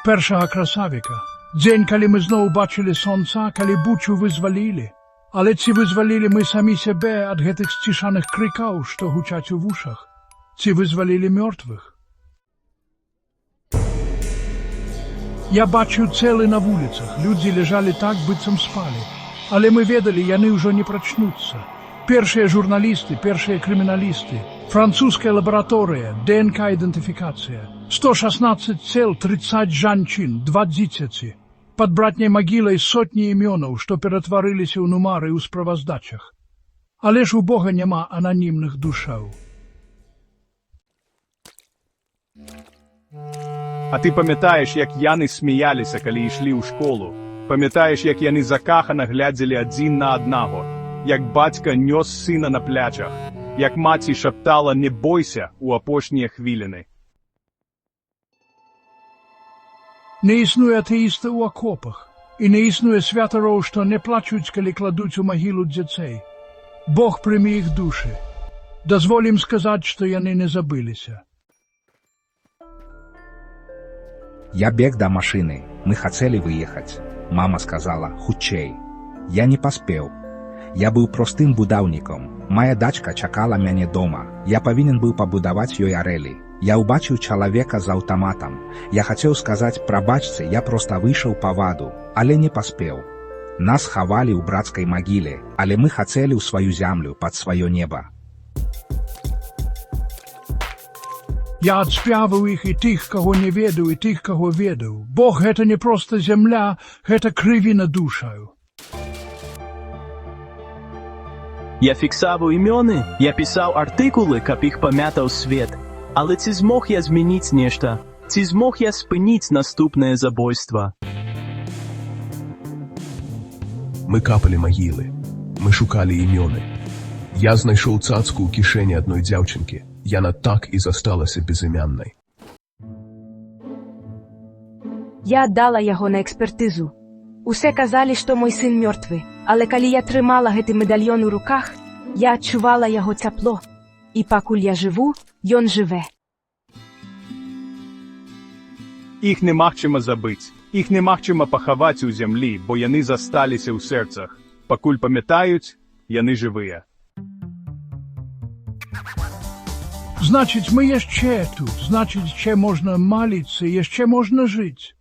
Першага красавіка. Дзень, калі мы зноў бачылі сонца, калі Бучу вызвалілі. Але ці вызвалілі мы самі сябе ад гэтых сцішаных крыкаў, што гучаць у вушах? Ці вызвалілі мёртвых? Я бачыў цэлы на вуліцах, людзі ляжалі так, быццам спалі. Але мы ведалі, яны ўжо не прачнуцца. Першыя журналісты, першыя крыміналісты, французская лабараторыя, ДНК-ідэнтыфікацыя, 116 цел, 30 жанчын, 2 дзіцяці. Пад братняй магілай сотні імёнаў, што ператварыліся ў нумары ў справаздачах. Але ж у Бога няма ананімных душаў. А ти памятаєш, як яны сміяліся, калі ішлі ў школу? Памятаєш, як яны закахана глядзелі адзін на аднаго? Як бацька нёс сына на плячах? Як маці шаптала «не бойся» у апошнія хвіліны? Не існуе атэіста ў акопах, і не існуе святароў, што не плачуць, калі кладуць у магілу дзяцей. Бог прымі іх душы. Дазволім сказаць, што яны не забыліся. Я бег до машины, мы хотели выехать. Мама сказала, хутчэй. Я не паспеў. Я быў простым будаўніком. Моя дачка чакала мяне дома. Я павінен быў пабудаваць ёй арэлі. Я ўбачыў чалавека з аўтаматам. Я хацеў сказаць, прабачце, я проста выйшаў па ваду, але не паспеў. Нас хавалі ў брацкай магіле, але мы хацелі ў сваю зямлю, пад сваё неба. Я адспяваў іх і тых, каго не ведаў, і тых, каго ведаў. Бог гэта не проста зямля, гэта крывіна душаю. Я фіксаваў імёны, я пісаў артыкулы, каб іх памятаў свет. Але ці змог я змяніць нешта? Ці змог я спыніць наступнае забойства? Мы капалі магілы. Мы шукалі імёны. Я знайшоў цацку ў кішэні адной дзяўчынкі. Яна так і засталася безымяннай. Я аддала яго на экспертызу. Усе казалі, што мой сын мёртвы, але калі я трымала гэты медальён у руках, я адчувала яго цяпло. І пакуль я жыву, ён жыве. Іх немагчыма забыць, іх немагчыма пахаваць у зямлі, бо яны засталіся ў сэрцах. Пакуль памятаюць, яны жывыя. Значыць, мы яшчэ тут, значыць, яшчэ можна маліцца, яшчэ можна жыць.